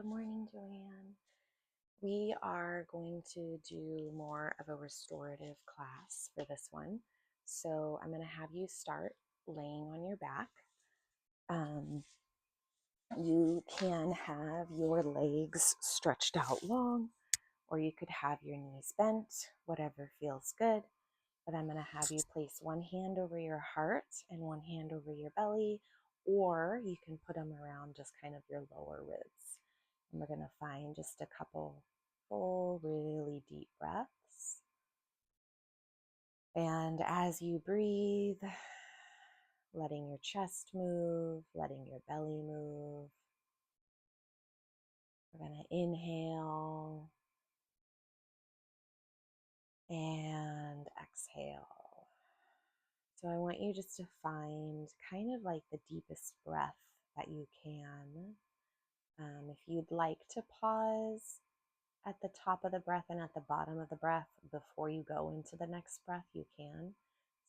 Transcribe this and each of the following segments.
Good morning, Joanne. We are going to do more of a restorative class for this one. So I'm going to have you start laying on your back. You can have your legs stretched out long, or you could have your knees bent, whatever feels good. But I'm going to have you place one hand over your heart and one hand over your belly, or you can put them around just kind of your lower ribs. And we're going to find just a couple full, really deep breaths. And as you breathe, letting your chest move, letting your belly move. We're going to inhale and exhale. So I want you just to find kind of like the deepest breath that you can. If you'd like to pause at the top of the breath and at the bottom of the breath before you go into the next breath, you can.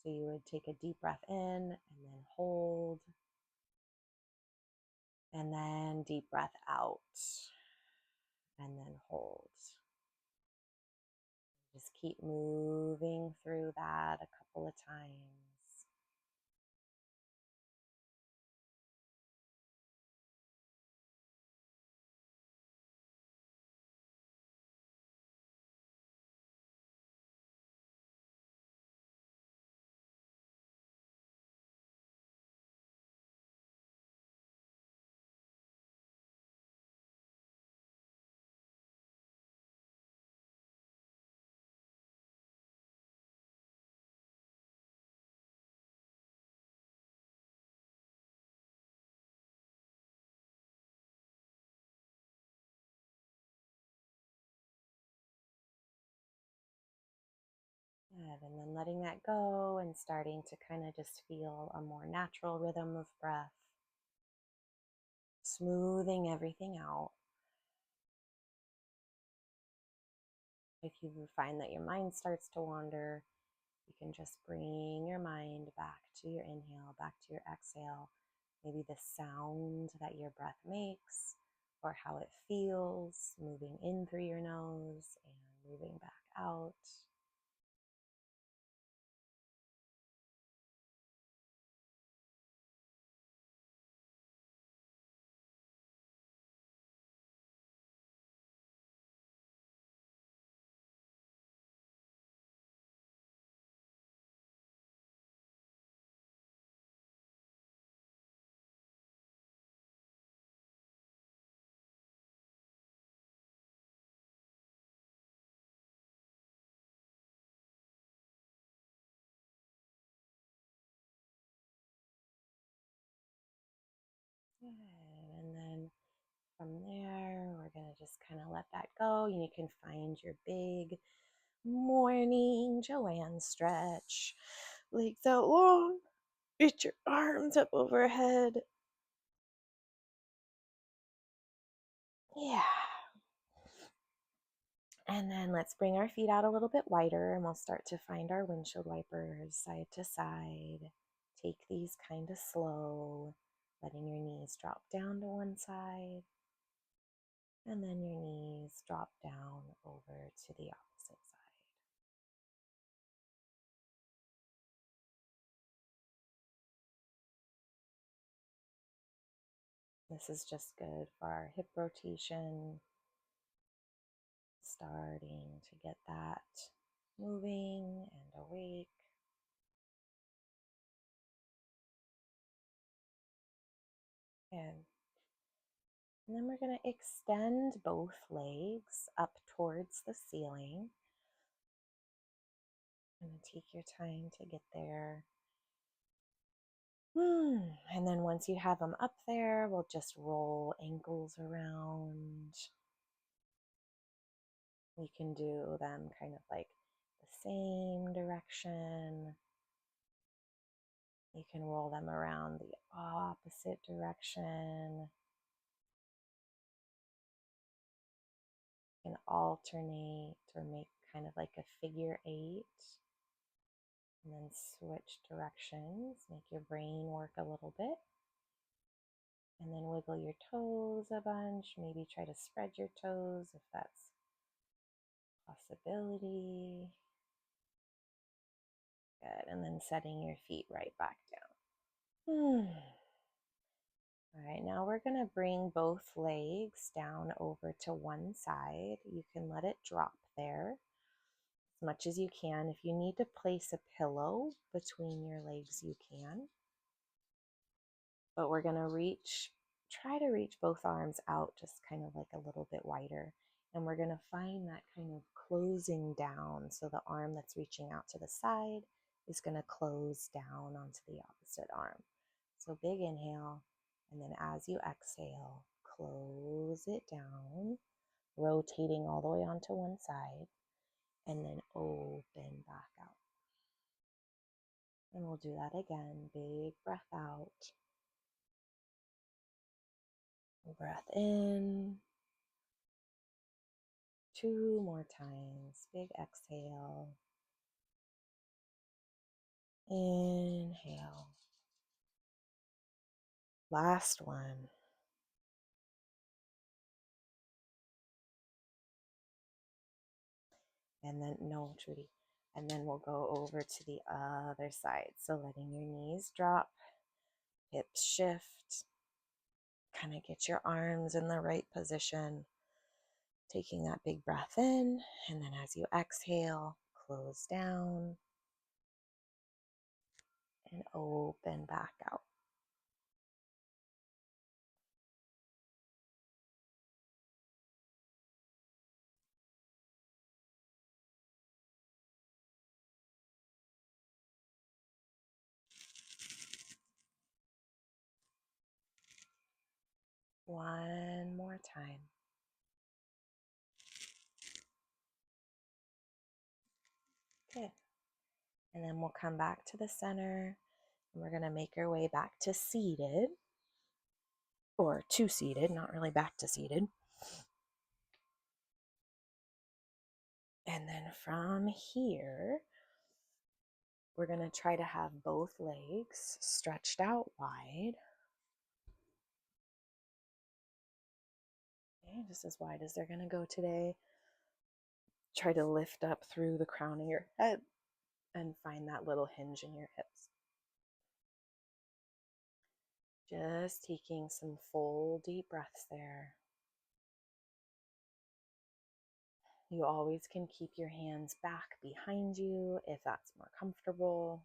So you would take a deep breath in and then hold, and then deep breath out and then hold. Just keep moving through that a couple of times. Good. And then letting that go and starting to kind of just feel a more natural rhythm of breath, smoothing everything out. If you find that your mind starts to wander, you can just bring your mind back to your inhale, back to your exhale, maybe the sound that your breath makes or how it feels moving in through your nose and moving back out. Good. And then from there, we're going to just kind of let that go. And you can find your big morning Joanne stretch. Legs out long. Reach your arms up overhead. Yeah. And then let's bring our feet out a little bit wider and we'll start to find our windshield wipers side to side. Take these kind of slow, letting your knees drop down to one side and then your knees drop down over to the opposite side. This is just good for our hip rotation, starting to get that moving and awake. And then we're going to extend both legs up towards the ceiling. And take your time to get there. And then once you have them up there, we'll just roll ankles around. We can do them kind of like the same direction. You can roll them around the opposite direction. You can alternate or make kind of like a figure 8. And then switch directions, make your brain work a little bit. And then wiggle your toes a bunch. Maybe try to spread your toes if that's a possibility. Good. And then setting your feet right back down. All right, now we're going to bring both legs down over to one side. You can let it drop there as much as you can. If you need to place a pillow between your legs, you can. But we're going to try to reach both arms out just kind of like a little bit wider. And we're going to find that kind of closing down. So the arm that's reaching out to the side is going to close down onto the opposite arm. So big inhale. And then as you exhale, close it down, rotating all the way onto one side, and then open back out. And we'll do that again. Big breath out. Breath in. 2 more times. Big exhale. Inhale. Last one. And then, no, Trudy. And then we'll go over to the other side. So letting your knees drop, hips shift. Kind of get your arms in the right position. Taking that big breath in. And then as you exhale, close down. And open back out. One more time. Good. And then we'll come back to the center. And we're going to make our way back to seated. Or to seated, not really back to seated. And then from here, we're going to try to have both legs stretched out wide. Okay, just as wide as they're going to go today. Try to lift up through the crown of your head and find that little hinge in your hips. Just taking some full deep breaths there. You always can keep your hands back behind you if that's more comfortable.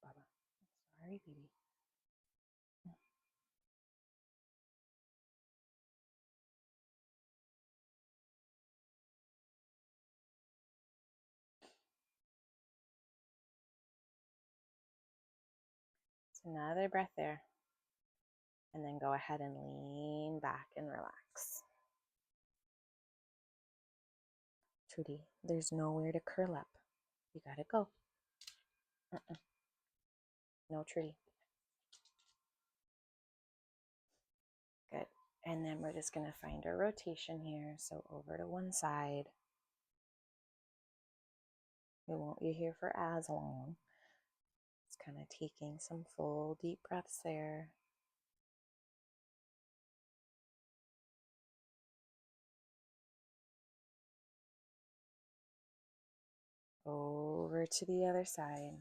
Baba, sorry, baby. So another breath there. And then go ahead and lean back and relax. Trudy, there's nowhere to curl up. You gotta go. No, Trudy. Good. And then we're just gonna find our rotation here. So over to one side. We won't be here for as long. Just kind of taking some full deep breaths there. Over to the other side.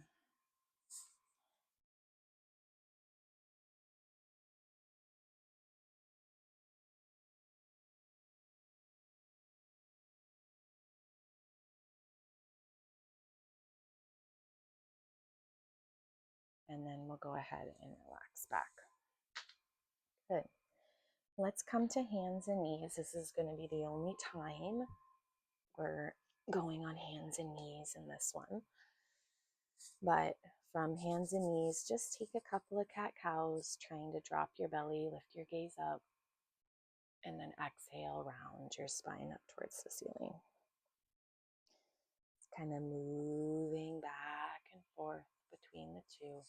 And then we'll go ahead and relax back. Good. Let's come to hands and knees. This is going to be the only time we're going on hands and knees in this one. But from hands and knees, just take a couple of cat-cows, trying to drop your belly, lift your gaze up, and then exhale, round your spine up towards the ceiling. kind of moving back and forth between the two.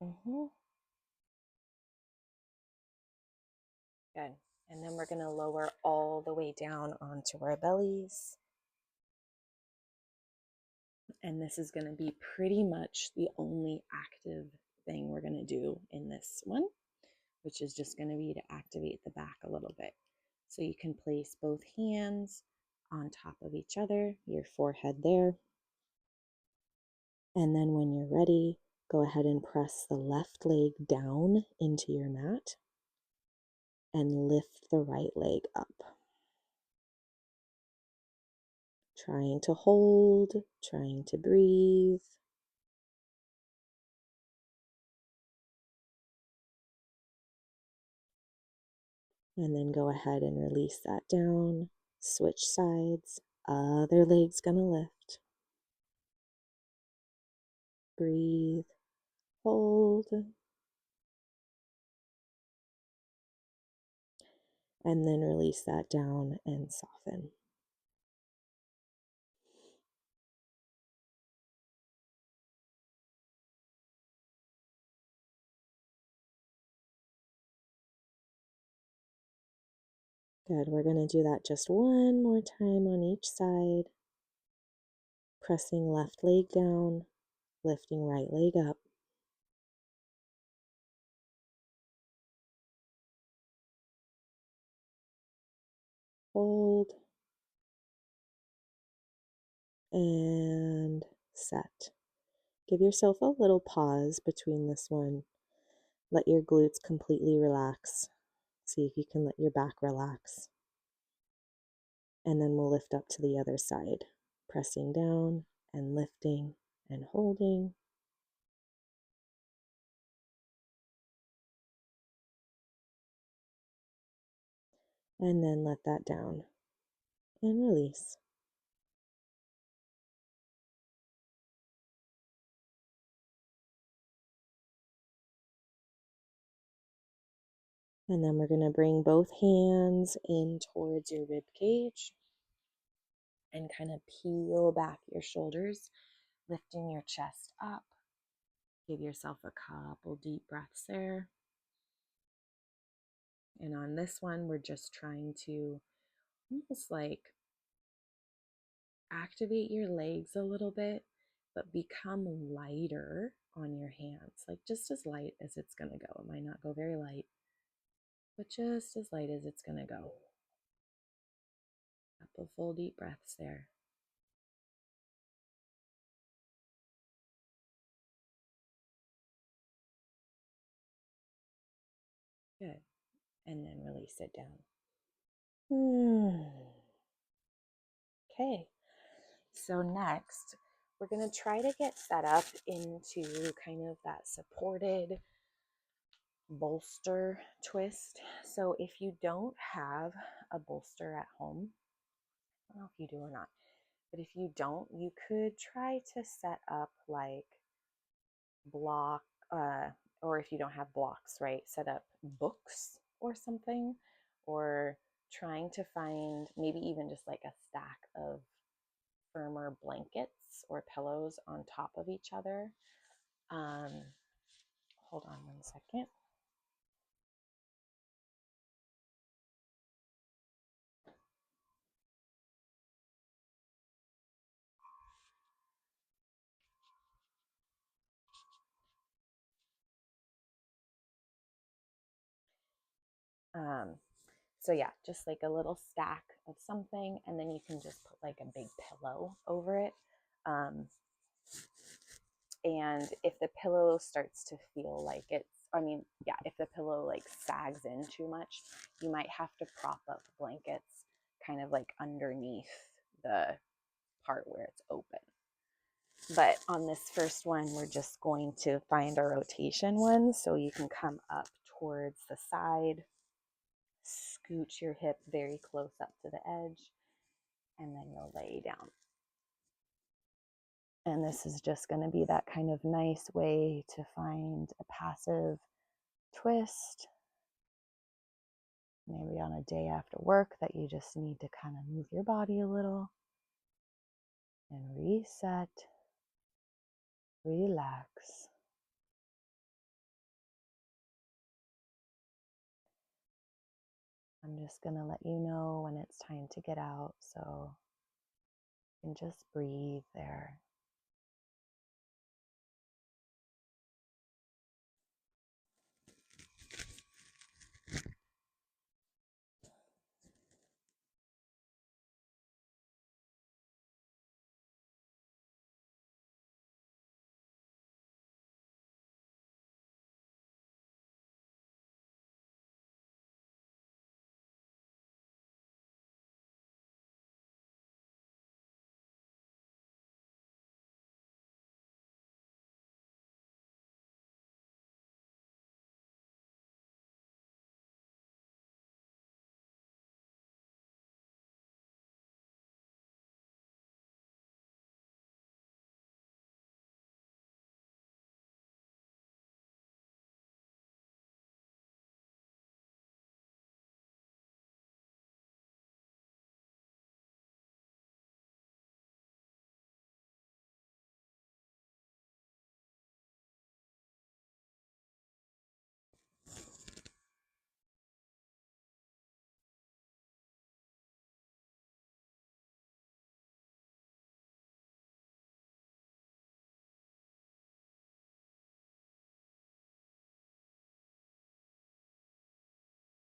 Mm-hmm. Good. And then we're going to lower all the way down onto our bellies. And this is going to be pretty much the only active thing we're going to do in this one, which is just going to be to activate the back a little bit. So you can place both hands on top of each other, your forehead there. And then when you're ready, go ahead and press the left leg down into your mat and lift the right leg up. Trying to hold, trying to breathe. And then go ahead and release that down. Switch sides. Other leg's gonna lift. Breathe. Hold. And then release that down and soften. Good. We're going to do that just one more time on each side. Pressing left leg down, lifting right leg up. Hold. And set. Give yourself a little pause between this one. Let your glutes completely relax. See if you can let your back relax. And then we'll lift up to the other side, pressing down and lifting and holding. And then let that down and release. And then we're going to bring both hands in towards your rib cage and kind of peel back your shoulders, lifting your chest up. Give yourself a couple deep breaths there. And on this one, we're just trying to almost like activate your legs a little bit, but become lighter on your hands, like just as light as it's going to go. It might not go very light, but just as light as it's going to go. Couple full deep breaths there. Good. And then release it down. Okay. So next, we're going to try to get set up into kind of that supported bolster twist. So if you don't have a bolster at home, I don't know if you do or not, but if you don't, you could try to set up like block, or if you don't have blocks, right, set up books or something, or trying to find maybe even just like a stack of firmer blankets or pillows on top of each other. Hold on one second. So yeah, just like a little stack of something, and then you can just put like a big pillow over it. And if the pillow starts to feel like if the pillow like sags in too much, you might have to prop up blankets kind of like underneath the part where it's open. But on this first one, we're just going to find a rotation one. So you can come up towards the side, scooch your hip very close up to the edge, and then you'll lay down. And this is just going to be that kind of nice way to find a passive twist, maybe on a day after work that you just need to kind of move your body a little and reset, relax. I'm just going to let you know when it's time to get out, so you can just breathe there.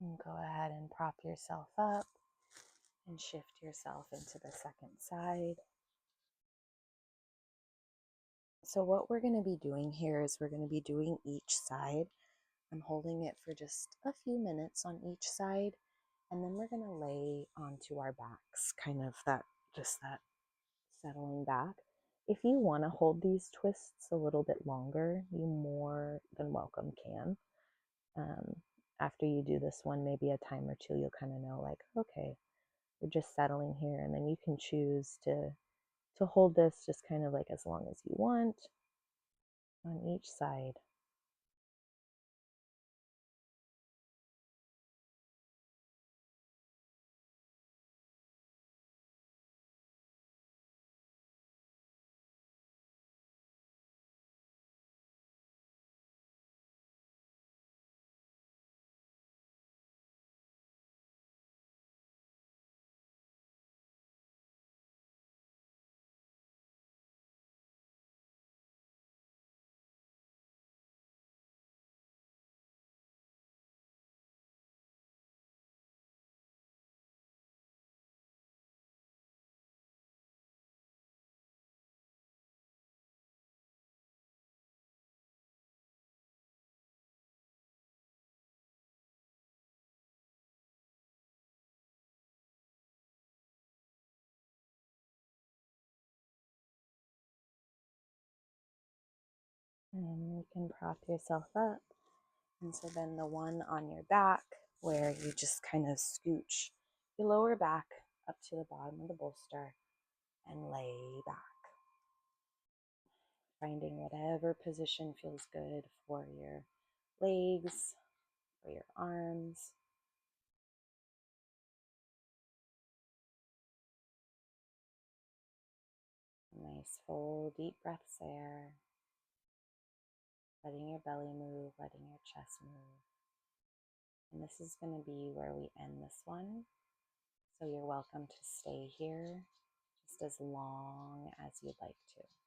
And go ahead and prop yourself up and shift yourself into the second side. So what we're going to be doing here is we're going to be doing each side. I'm holding it for just a few minutes on each side, and then we're going to lay onto our backs, kind of that settling back. If you want to hold these twists a little bit longer, you more than welcome can. After you do this one, maybe a time or two, you'll kind of know like, okay, we're just settling here, and then you can choose to hold this just kind of like as long as you want on each side. And you can prop yourself up. And so then the one on your back, where you just kind of scooch your lower back up to the bottom of the bolster and lay back. Finding whatever position feels good for your legs, for your arms. Nice full deep breaths there. Letting your belly move, letting your chest move. And this is going to be where we end this one. So you're welcome to stay here just as long as you'd like to.